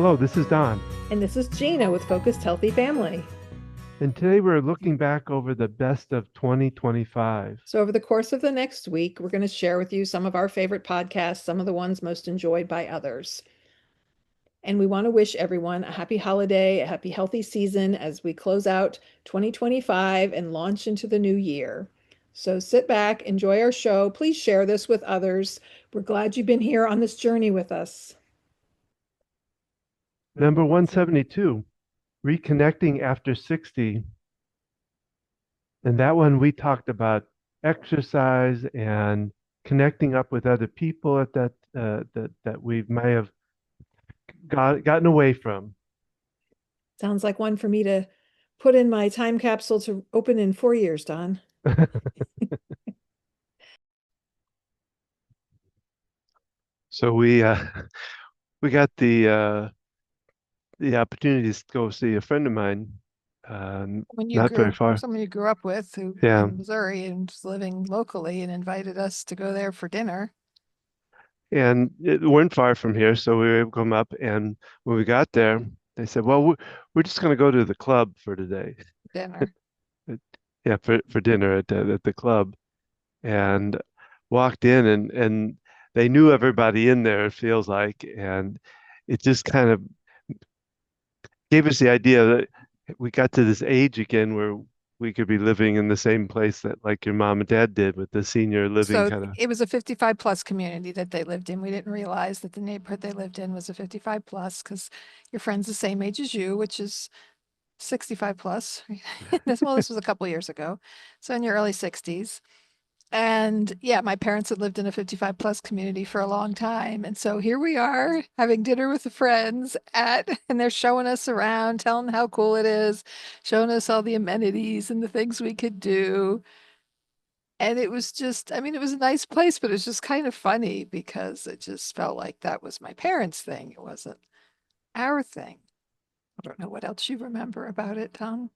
Hello, this is Don, And this is Gina with Focused Healthy Family. and today we're looking back over the best of 2025. So, over the course of the next week, we're going to share with you some of our favorite podcasts, some of the ones most enjoyed by others. And we want to wish everyone a happy holiday, a happy healthy season as we close out 2025 and launch into the new year. So, sit back, enjoy our show. Please share this with others. We're glad you've been here on this journey with us. Number 172, Reconnecting After 60. And that one we talked about exercise and connecting up with other people at that we may have gotten away from. Sounds like one for me to put in my time capsule to open in 4 years, Don. So we got the opportunity to go see a friend of mine, When you not very grew, far. someone you grew up with who Yeah, in Missouri and was living locally and invited us to go there for dinner. and it weren't far from here, so we were able to come up. And when we got there, they said, "Well, we're just going to go to the club for today." Dinner. Yeah, for dinner at the club, and walked in, and they knew everybody in there. It feels like, and it just kind of gave us the idea that we got to this age again where we could be living in the same place that like your mom and dad did with the senior living So kind of. it was a 55 plus community that they lived in. We didn't realize that the neighborhood they lived in was a 55 plus because your friend's the same age as you, which is 65 plus. This was a couple years ago. So in your early 60s. And yeah, my parents had lived in a 55 plus community for a long time. And so here we are having dinner with the friends and they're showing us around, telling how cool it is, showing us all the amenities and the things we could do. And it was just, I mean, it was a nice place, but it was just kind of funny because it just felt like that was my parents' thing. It wasn't our thing. I don't know what else you remember about it, Tom.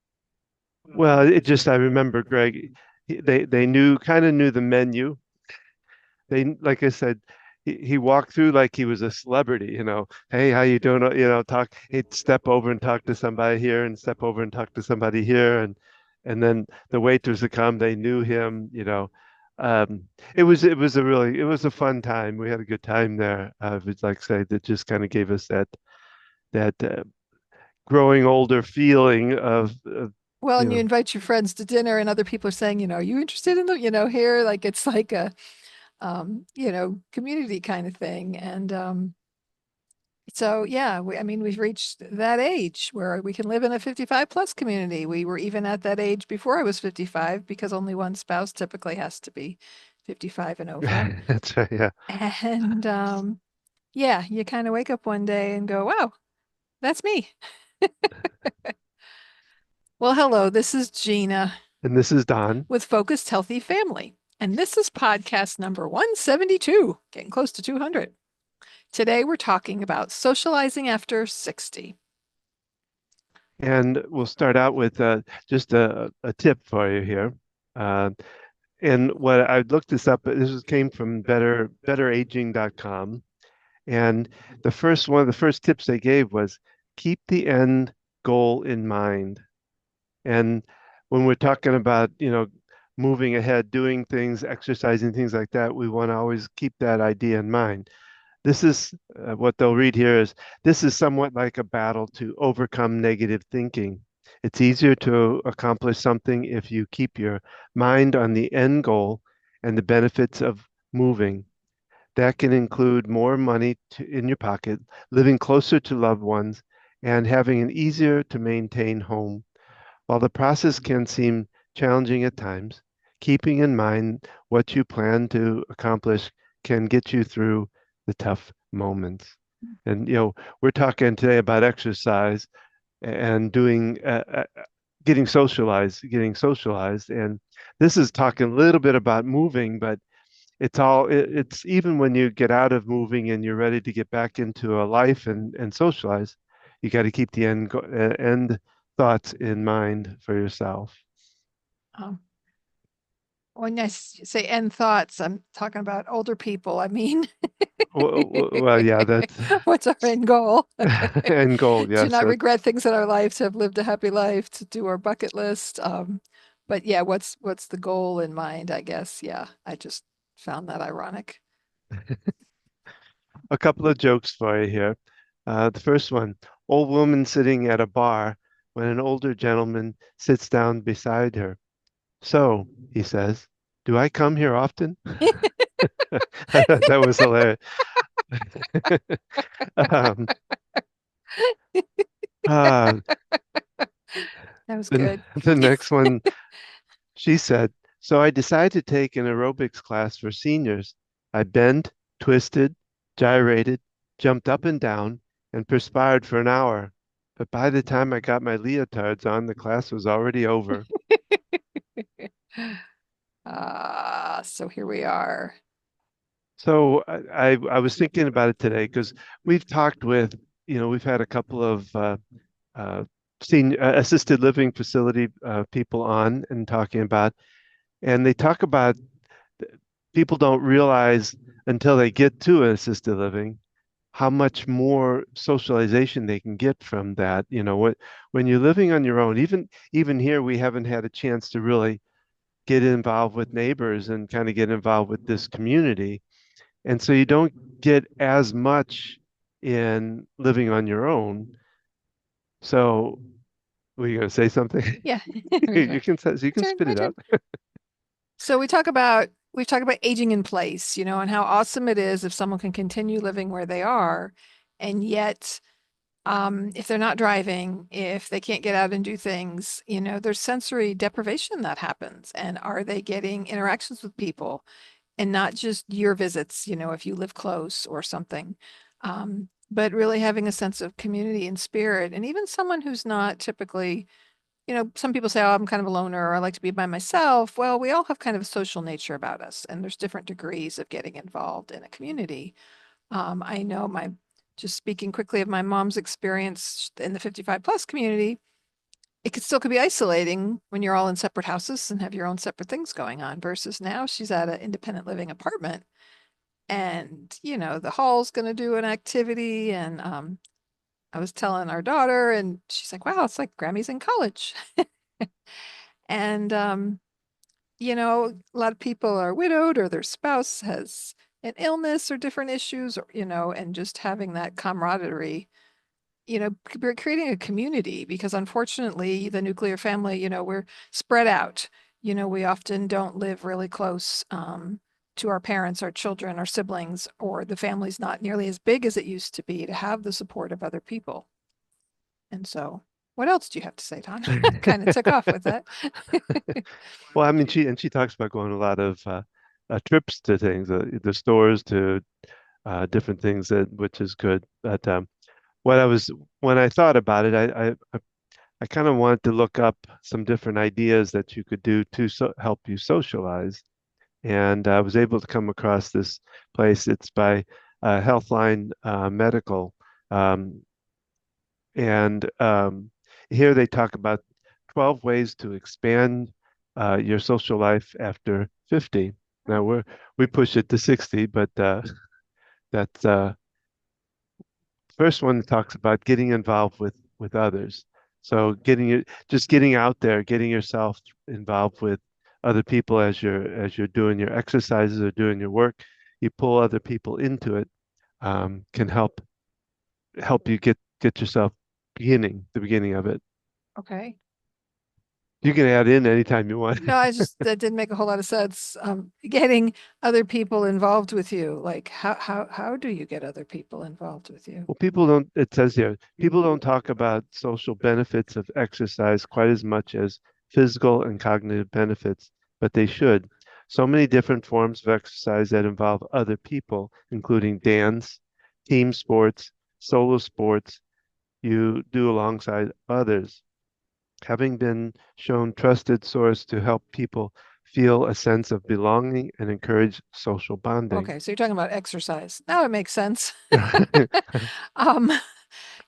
Well, it just I remember Greg, they knew kind of knew the menu. They like I said, he walked through like he was a celebrity, Hey, how you doing? Talk. He'd step over and talk to somebody here, and step over and talk to somebody here, and then the waiters would come. They knew him. Um, it was a fun time. We had a good time there. It's like I say that just kind of gave us that growing older feeling of Well, you and you know. invite your friends to dinner and other people are saying, are you interested in here? Like it's like a community kind of thing. And so, yeah, I mean, we've reached that age where we can live in a 55 plus community. We were even at that age before I was 55 because only one spouse typically has to be 55 and over. That's right, yeah. And yeah, you kind of wake up one day and go, wow, that's me. Well, hello, this is Gina And this is Don. with Focused Healthy Family. And this is podcast number 172, getting close to 200. Today, we're talking about socializing after 60. And we'll start out with just a tip for you here. Uh, and what I looked this up, came from betteraging.com. And one of the first tips they gave was keep the end goal in mind. And when we're talking about, moving ahead, doing things, exercising, things like that, we want to always keep that idea in mind. This is what they'll read here is this is somewhat like a battle to overcome negative thinking. It's easier to accomplish something if you keep your mind on the end goal and the benefits of moving. That can include more money in your pocket, living closer to loved ones, and having an easier to maintain home. While the process can seem challenging at times, keeping in mind what you plan to accomplish can get you through the tough moments. And we're talking today about exercise and doing getting socialized, and this is talking a little bit about moving, but it's even when you get out of moving and you're ready to get back into a life and socialize, you got to keep the end thoughts in mind for yourself. Um, when I say end thoughts, I'm talking about older people. I mean, Well, yeah, that's What's our end goal? end goal. To Yes, not regret things in our life, to have lived a happy life, to do our bucket list. But yeah, what's the goal in mind, I guess. Yeah, I just found that ironic. a couple of jokes for you here. The first one, old woman sitting at a bar when an older gentleman sits down beside her. So, he says, do I come here often? I thought that was hilarious. Um, uh, That was the, good. the next one, she said, so I decided to take an aerobics class for seniors. I bent, twisted, gyrated, jumped up and down, and perspired for an hour. But by the time I got my leotards on, the class was already over. So here we are. So I was thinking about it today because we've talked with, we've had a couple of uh, senior assisted living facility people on and talking about, and they talk about people don't realize until they get to assisted living how much more socialization they can get from that. When you're living on your own, even here, we haven't had a chance to really get involved with neighbors and kind of get involved with this community. And so you don't get as much in living on your own. So were you going to say something? Yeah. You can spit My it turn. out. So we've talked about aging in place, and how awesome it is if someone can continue living where they are, and yet if they're not driving, if they can't get out and do things, there's sensory deprivation that happens. And are they getting interactions with people and not just your visits, if you live close or something, but really having a sense of community and spirit. And even someone who's not typically, some people say, oh, I'm kind of a loner or I like to be by myself. Well, we all have kind of a social nature about us, and there's different degrees of getting involved in a community. I know just speaking quickly of my mom's experience in the 55 plus community, it could be isolating when you're all in separate houses and have your own separate things going on versus now she's at an independent living apartment and, the hall's going to do an activity. And I was telling our daughter and she's like, wow, it's like Grammy's in college. And, a lot of people are widowed or their spouse has an illness or different issues, or, and just having that camaraderie, we're creating a community because unfortunately the nuclear family, we're spread out. We often don't live really close to our parents, our children, our siblings, or the family's not nearly as big as it used to be to have the support of other people. And so, what else do you have to say, Don? Kind of took off with that. Well, I mean, she talks about going a lot of trips to things, the stores to different things which is good. But what I was when I thought about it, I kind of wanted to look up some different ideas that you could do to help you socialize. And I was able to come across this place. It's by Healthline Medical. Um, and here they talk about 12 ways to expand your social life after 50. Now we push it to 60, but that's first one talks about getting involved with others. So getting out there, getting yourself involved with other people as you're doing your exercises or doing your work, you pull other people into it, can help you get yourself the beginning of it. Okay. You can add in anytime you want. No, that didn't make a whole lot of sense. Getting other people involved with you, like how do you get other people involved with you? Well, it says here, people don't talk about social benefits of exercise quite as much as physical and cognitive benefits, but they should. So many different forms of exercise that involve other people, including dance, team sports, solo sports, you do alongside others. Having been shown trusted source to help people feel a sense of belonging and encourage social bonding. Okay, so you're talking about exercise. Now it makes sense. Um,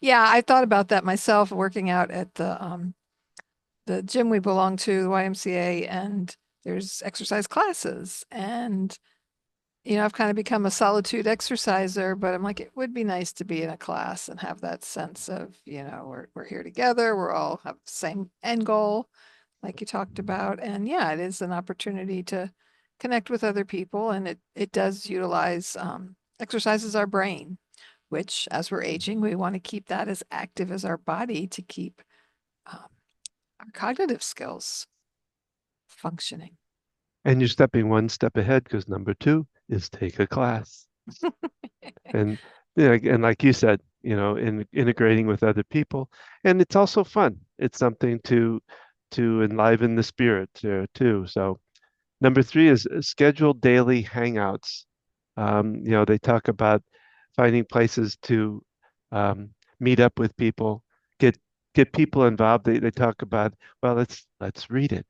yeah, I thought about that myself working out at the gym we belong to, the YMCA, and there's exercise classes. And I've kind of become a solitude exerciser, but I'm like, it would be nice to be in a class and have that sense of, we're here together, we're all have the same end goal, like you talked about. And yeah, it is an opportunity to connect with other people, and it does utilize exercises our brain, which as we're aging, we want to keep that as active as our body to keep um, our cognitive skills functioning. And you're stepping one step ahead because number two is take a class. And and like you said, in integrating with other people, and it's also fun. It's something to enliven the spirit there too. So number three is schedule daily hangouts. They talk about finding places to um, meet up with people, get get people involved. They talk about, well, let's read it.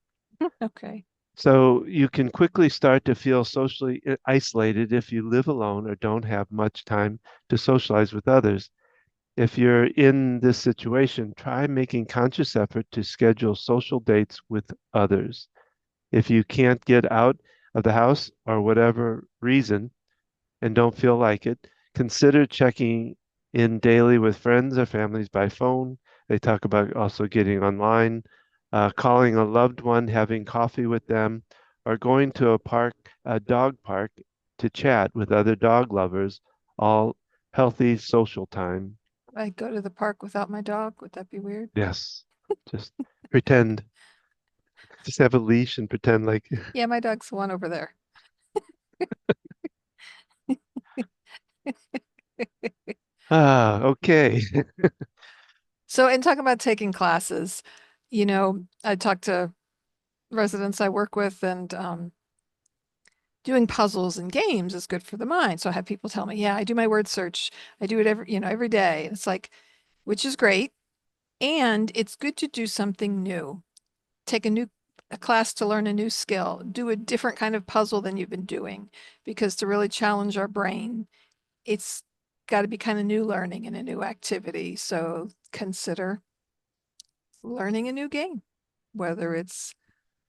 Okay. So you can quickly start to feel socially isolated if you live alone or don't have much time to socialize with others. If you're in this situation, try making conscious effort to schedule social dates with others. If you can't get out of the house or whatever reason, and don't feel like it, consider checking in daily with friends or families by phone. They talk about also getting online, calling a loved one, having coffee with them, or going to a dog park to chat with other dog lovers, all healthy social time. I go to the park without my dog. Would that be weird? Yes, just pretend, just have a leash and pretend like, Yeah, my dog's the one over there. okay. So, in talking about taking classes, I talk to residents I work with, and doing puzzles and games is good for the mind. So I have people tell me, yeah, I do my word search. I do it every day. And it's like, which is great. And it's good to do something new. Take a class to learn a new skill, do a different kind of puzzle than you've been doing, because to really challenge our brain, it's got to be kind of new learning and a new activity. So consider learning a new game, whether it's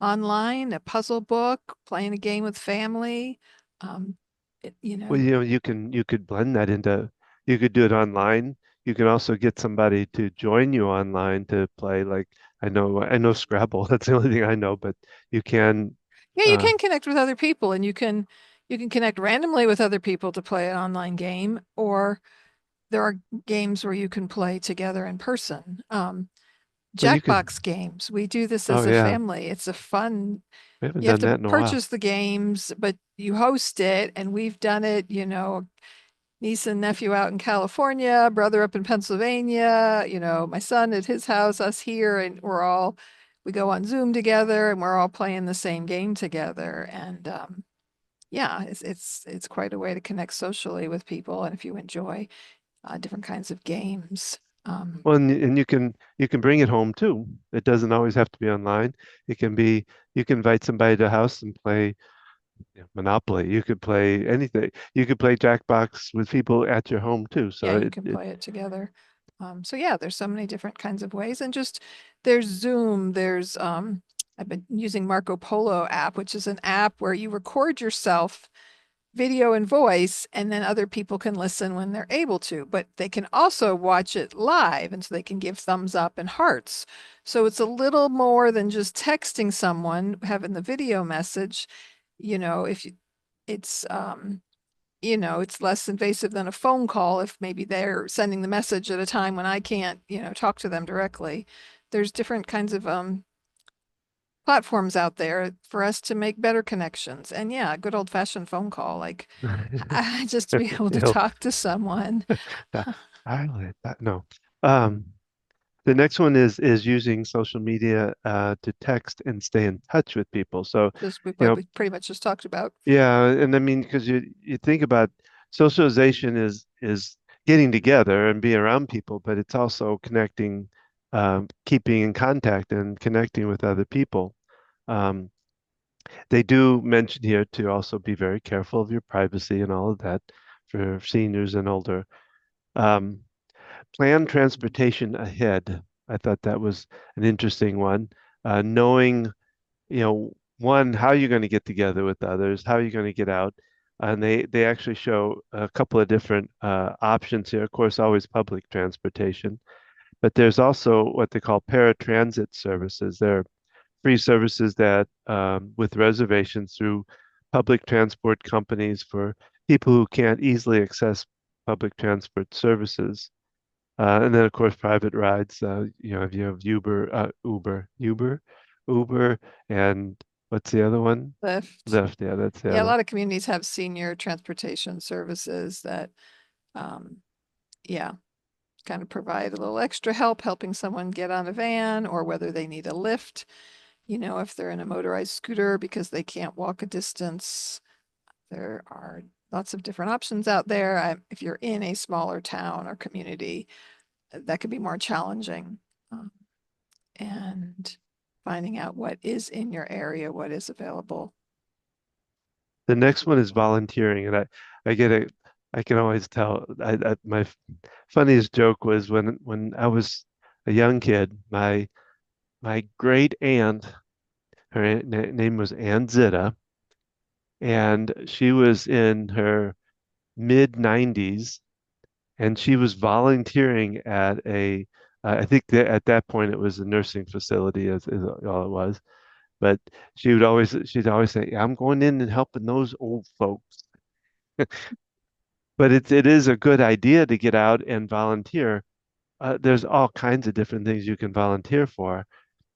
online, a puzzle book, playing a game with family. Um, it, you Well, know, you could blend that into, you could do it online. You can also get somebody to join you online to play. Like I know Scrabble. That's the only thing I know, but you can. yeah, you Uh, can connect with other people, and you can connect randomly with other people to play an online game, or there are games where you can play together in person. well, you Jackbox can. games. We do this Oh as a yeah, family. It's a fun. we haven't You have done to that in a while. purchase the games, but you host it, and we've done it, niece and nephew out in California, brother up in Pennsylvania, my son at his house, us here, and we go on Zoom together and we're all playing the same game together. And yeah, it's quite a way to connect socially with people. And if you enjoy different kinds of games, Well, and you can bring it home too. It doesn't always have to be online. It can be you can invite somebody to the house and play Monopoly. You could play anything. You could play Jackbox with people at your home too. yeah, So you can play it together. So yeah, there's so many different kinds of ways, and just there's Zoom, there's I've been using Marco Polo app, which is an app where you record yourself video and voice, and then other people can listen when they're able to, but they can also watch it live, and so they can give thumbs up and hearts. So it's a little more than just texting someone, having the video message, if you, it's it's less invasive than a phone call if maybe they're sending the message at a time when I can't, talk to them directly. There's different kinds of platforms out there for us to make better connections. And yeah, a good old fashioned phone call, like just to be able to it'll, talk to someone. that, I like that. No. Um, the next one is using social media to text and stay in touch with people. So, Just you what know, we pretty much just talked about. yeah, and I mean, because you think about socialization is getting together and being around people, but it's also connecting, keeping in contact and connecting with other people. Um, they do mention here to also be very careful of your privacy and all of that for seniors and older. Um, plan transportation ahead. I thought that was an interesting one. Knowing, one, how you're going to get together with others, how you're going to get out, and they actually show a couple of different options here. Of course, always public transportation, but there's also what they call paratransit services. They're free services that with reservations through public transport companies for people who can't easily access public transport services. And then, of course, private rides. If you have Uber, and what's the other one? Lyft. Lyft. Yeah, that's the Yeah, a other. lot of communities have senior transportation services that, um, yeah, kind of provide a little extra help helping someone get on a van or whether they need a lift, if they're in a motorized scooter because they can't walk a distance. There are lots of different options out there. If you're in a smaller town or community, that could be more challenging. Um, and finding out what is in your area, what is available. The next one is volunteering, and I get it. I can always tell. My funniest joke was when I was a young kid. My great aunt, her name was Aunt Zita, and she was in her mid 90s, and she was volunteering at I think that at that point it was a nursing facility, is all it was. But she'd always say, "I'm going in and helping those old folks." But it is a good idea to get out and volunteer. There's all kinds of different things you can volunteer for,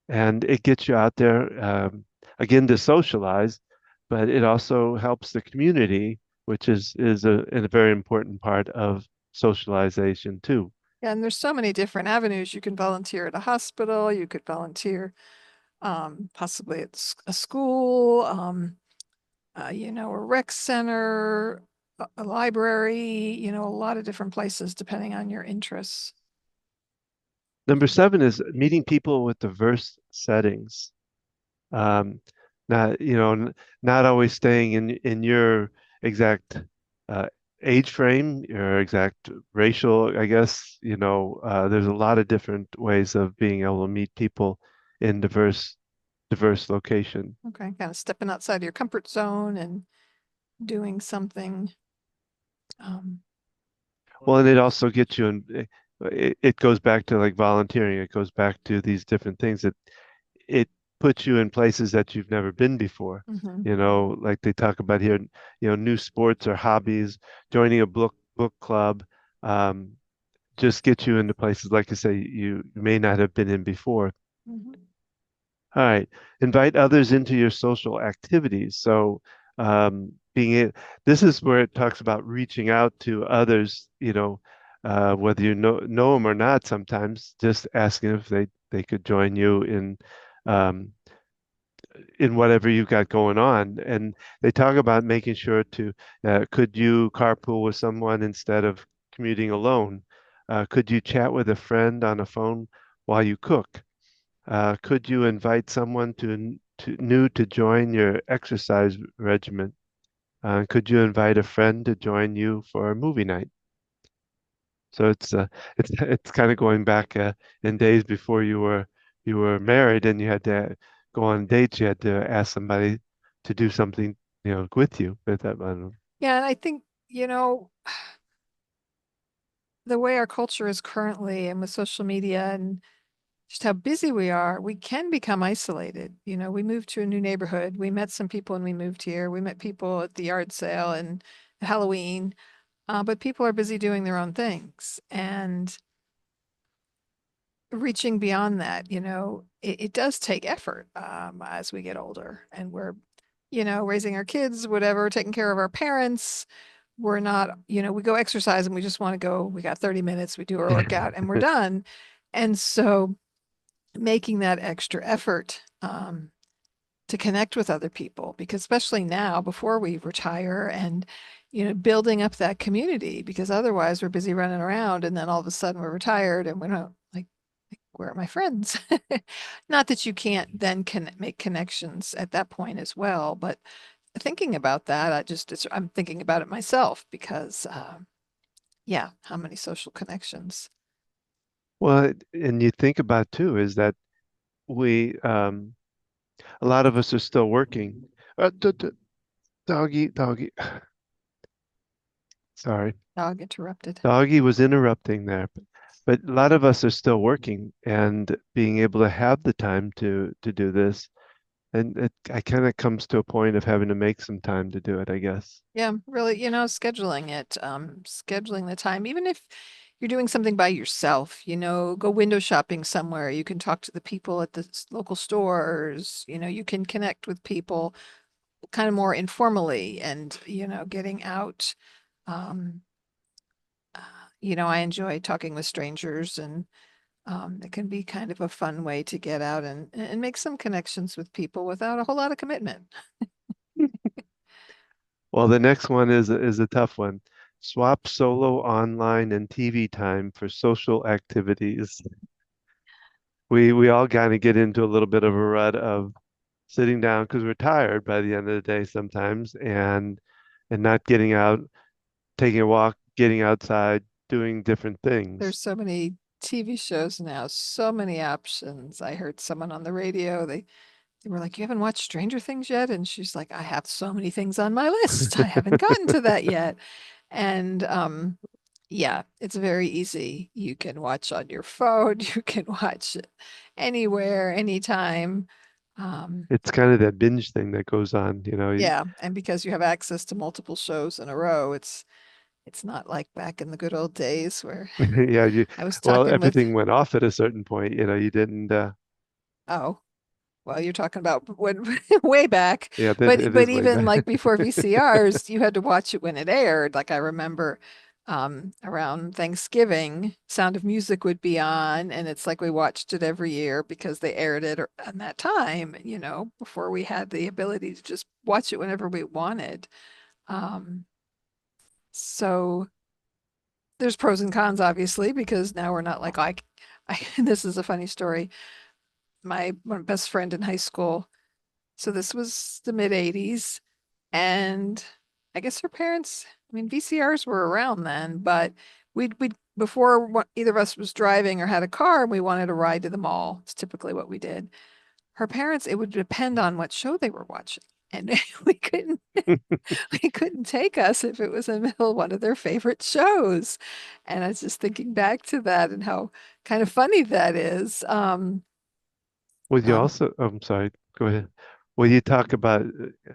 and it gets you out there again to socialize, but it also helps the community, which is a very important part of socialization too. Yeah, and there's so many different avenues. You can volunteer at a hospital, you could volunteer possibly at a school, a rec center, a library, a lot of different places depending on your interests. Number seven is meeting people with diverse settings. Um, not, not always staying in your exact uh, age frame, your exact racial, I guess, there's a lot of different ways of being able to meet people in diverse location. Okay, kind of stepping outside your comfort zone and doing something. Um, Well, and it also gets you in, it goes back to like volunteering. It goes back to these different things that it puts you in places that you've never been before. mhm. Like they talk about here, new sports or hobbies, joining a book club, um, just get you into places like I say you may not have been in before. Mhm. All right. Invite others into your social activities. So, being it, this is where it talks about reaching out to others, whether you know them or not, sometimes just asking if they could join you um, in whatever you've got going on. And they talk about making sure could you carpool with someone instead of commuting alone? Could you chat with a friend on a phone while you cook? Could you invite someone new to join your exercise regimen? Could you invite a friend to join you for a movie night? So it's kind of going back in days before you were married and you had to go on dates. You had to ask somebody to do something, with you. But that, I don't know. Yeah, and I think, the way our culture is currently and with social media and just how busy we are, we can become isolated. We moved to a new neighborhood. We met some people when we moved here. We met people at the yard sale and Halloween, but people are busy doing their own things. And reaching beyond that, it does take effort as we get older and we're, raising our kids, whatever, taking care of our parents. We're not, we go exercise and we just want to go, we got 30 minutes, we do our workout and we're done. And so making that extra effort to connect with other people, because especially now before we retire and, building up that community, because otherwise we're busy running around and then all of a sudden we're retired and we don't like, where are my friends? Not that you can't then make connections at that point as well, but thinking about that, I'm thinking about it myself because, yeah, how many social connections? Well, and you think about too is that a lot of us are still working. Doggy, doggy. Sorry. Dog interrupted. Doggy was interrupting there. But a lot of us are still working and being able to have the time to do this. And I kind of comes to a point of having to make some time to do it, I guess. Yeah, really, scheduling it, scheduling the time, even if you're doing something by yourself, go window shopping somewhere. You can talk to the people at the local stores, you can connect with people kind of more informally and, getting out. Um, uh, I enjoy talking with strangers and it can be kind of a fun way to get out and make some connections with people without a whole lot of commitment. Well, the next one is a tough one. Swap solo online and TV time for social activities. We all kind of get into a little bit of a rut of sitting down because we're tired by the end of the day sometimes and not getting out, taking a walk, getting outside, doing different There's things. so many TV shows now, so many options. I heard someone on the radio, they were like, "You haven't watched Stranger Things yet?" And she's like, "I have so many things on my list. I haven't gotten to that yet." And yeah, it's very easy. You can watch on your phone, you can watch it anywhere, anytime. Um, It's kind of that binge thing that goes on, yeah, and because you have access to multiple shows in a row, it's not like back in the good old days where yeah, I was well, talking with, everything went off at a certain point, you didn't, oh, well, you're talking about when way back, yeah, but it is way even back. like before VCRs, you had to watch it when it aired. Like I remember around Thanksgiving, Sound of Music would be on, and it's like we watched it every year because they aired it at that time, before we had the ability to just watch it whenever we wanted. Um, so there's pros and cons, obviously, because now we're not like this is a funny story. My best friend in high school. So this was the mid 80s. And I guess her parents, I mean, VCRs were around then, but we'd before either of us was driving or had a car and we wanted a ride to the mall. It's typically what we did. Her parents, it would depend on what show they were watching. And we couldn't we couldn't take us if it was in the middle of one of their favorite shows. And I was just thinking back to that and how kind of funny that is. Well, you Um, also, I'm sorry, go ahead. Well, you talk about,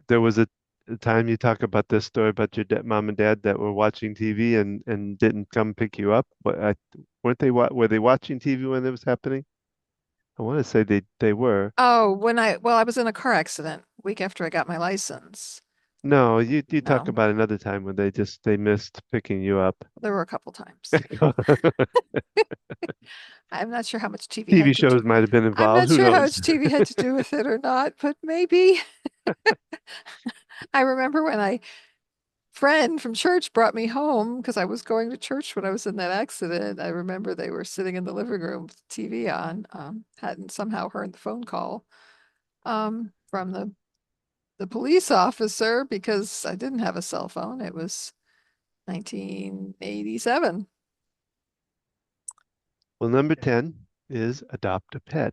there was a time you talk about this story about your mom and dad that were watching TV and didn't come pick you up. Weren't they, were they watching TV when it was happening? I want to say they were. oh, well, I was in a car accident week after I got my license. No, you talk No, about another time when they missed picking you up. there were a couple times. I'm not sure how much TV TV had to do. shows might have been I'm involved. not Who sure how knows? much TV had to do with it or not, but maybe. I remember when I friend from church brought me home because I was going to church when I was in that accident. I remember they were sitting in the living room with the TV on, hadn't somehow heard the phone call from the police officer because I didn't have a cell phone. It was 1987. Well, number 10 is adopt a pet.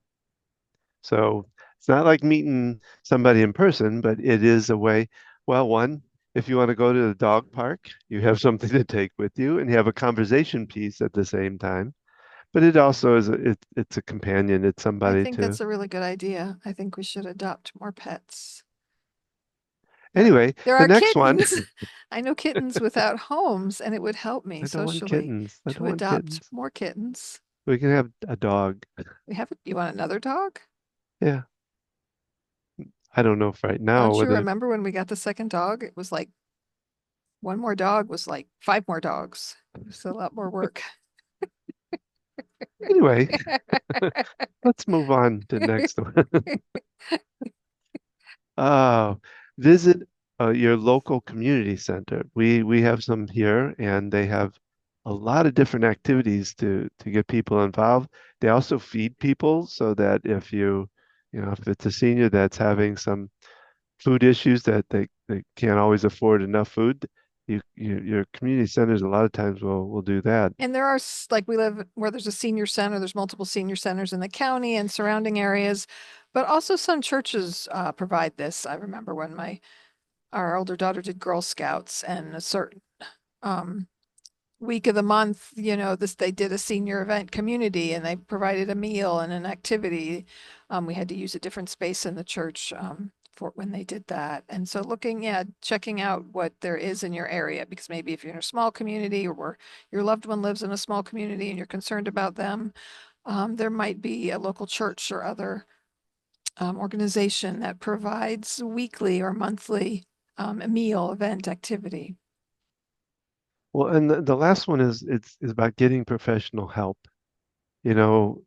So it's not like meeting somebody in person, but it is a way. Well, one, if you want to go to the dog park, you have something to take with you and you have a conversation piece at the same time. But it also is it's a companion. It's I somebody think to. that's a really good idea. I think we should adopt more pets. There, Anyway, there the are next one. kittens. I know kittens without homes, and it would help me I don't want socially kittens. I don't to want adopt kittens. more kittens. We can have a dog. You want another dog? Yeah. I don't know if right now Don't you whether remember when we got the second dog? It was like one more dog was like five more dogs. It was a lot more work. anyway, let's move on to next one. Uh, visit your local community center. We have some here, and they have a lot of different activities to get people involved. They also feed people so that if it's a senior that's having some food issues that they can't always afford enough food, your community centers a lot of times will do that. And there are like we live where there's a senior center, there's multiple senior centers in the county and surrounding areas, but also some churches provide this. I remember when my our older daughter did Girl Scouts and a certain week of the month, they did a senior event community and they provided a meal and an activity. We had to use a different space in the church for when they did that. And so checking out what there is in your area, because maybe if you're in a small community or where your loved one lives in a small community and you're concerned about them, there might be a local church or other organization that provides weekly or monthly a meal event activity. Well, and the last one is about getting professional help. You know,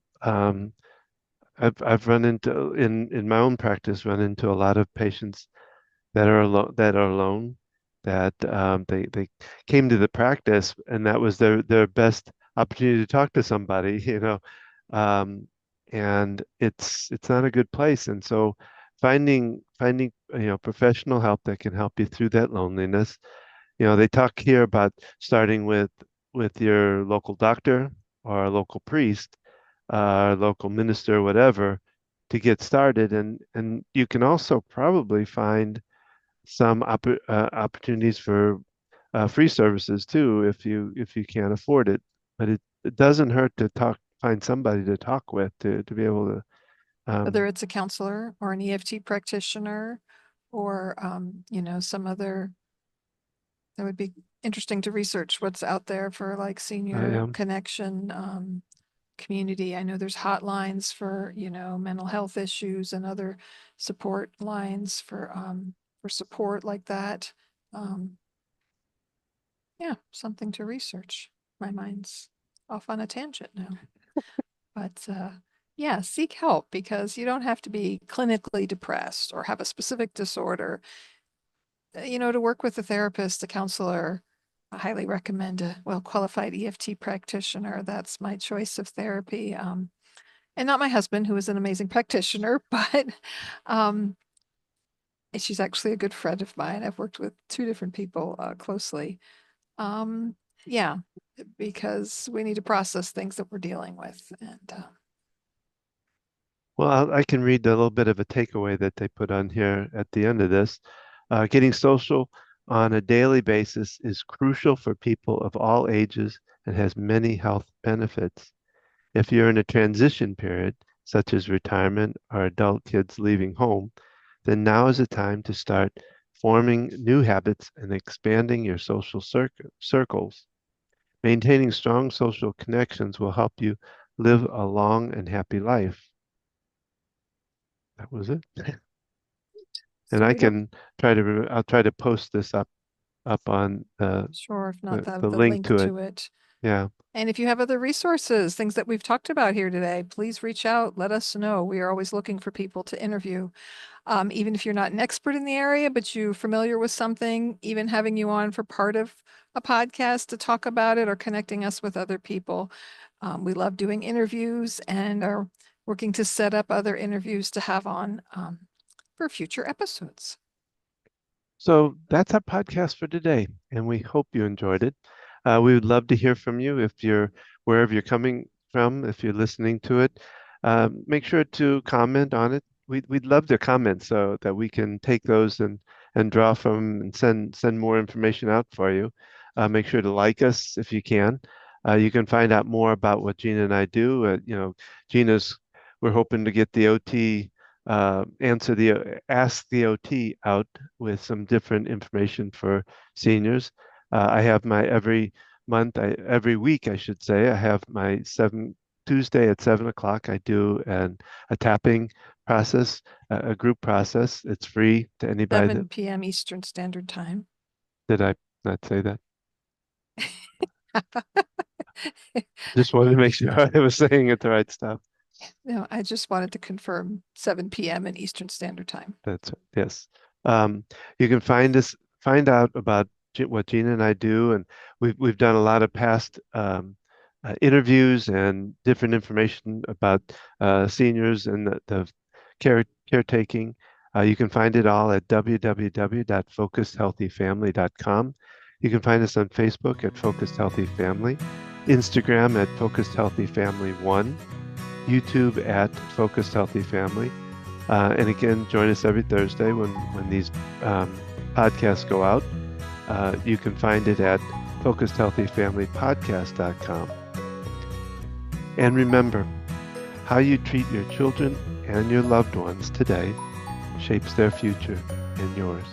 I've run into in my own practice run into a lot of patients that are alone that they came to the practice and that was their best opportunity to talk to somebody, um, and it's not a good place. And so finding professional help that can help you through that loneliness. They talk here about starting with your local doctor or a local priest, local minister, whatever, to get started. And you can also probably find some opportunities for free services too if you can't afford it. But it doesn't hurt to find somebody to talk with to be able to. Whether it's a counselor or an EFT practitioner or, some other, that would be interesting to research what's out there for like senior Yeah. connection community. I know there's hotlines for, mental health issues and other support lines for support like that. Um, yeah, something to research. My mind's off on a tangent now. But yeah, seek help because you don't have to be clinically depressed or have a specific disorder. To work with a therapist, a counselor, I highly recommend a well-qualified EFT practitioner. That's my choice of therapy. And not my husband, who is an amazing practitioner, but um, she's actually a good friend of mine. I've worked with two different people closely. Um, yeah, because we need to process things that we're dealing with. And Well, I can read a little bit of a takeaway that they put on here at the end of this. Getting social on a daily basis is crucial for people of all ages and has many health benefits. If you're in a transition period, such as retirement or adult kids leaving home, then now is the time to start forming new habits and expanding your social circles. Maintaining strong social connections will help you live a long and happy life. That was it. And so I we hope, can I'll try to post this up on sure, if not the the link link to it. to it. Yeah. And if you have other resources, things that we've talked about here today, please reach out. Let us know. We are always looking for people to interview. Even if you're not an expert in the area, but you're familiar with something, even having you on for part of a podcast to talk about it or connecting us with other people. We love doing interviews and are working to set up other interviews to have on for future episodes. So that's our podcast for today, and we hope you enjoyed it. We would love to hear from you if you're wherever you're coming from, if you're listening to it. Make sure to comment on it. We'd love to comment so that we can take those and draw from and send more information out for you. Make sure to like us if you can. You can find out more about what Gina and I do. Gina's we're hoping to get the OT ask the OT out with some different information for seniors. I have my every week, I should say, I have my Tuesday at 7 o'clock. I do a tapping process, a group process. It's free to anybody 7 p.m. Eastern Standard Time. did I not say that? Just wanted to make sure I was saying it the right stuff. No, I just wanted to confirm 7 p.m. in Eastern Standard Time. That's yes. You can find out about what Gina and I do, and we've done a lot of past interviews and different information about seniors and the caretaking. You can find it all at www.focusedhealthyfamily.com. You can find us on Facebook at Focused Healthy Family, Instagram at Focused Healthy Family 1, YouTube at Focused Healthy Family. And again, join us every Thursday when these podcasts go out. You can find it at focusedhealthyfamilypodcast.com. And remember, how you treat your children and your loved ones today shapes their future and yours.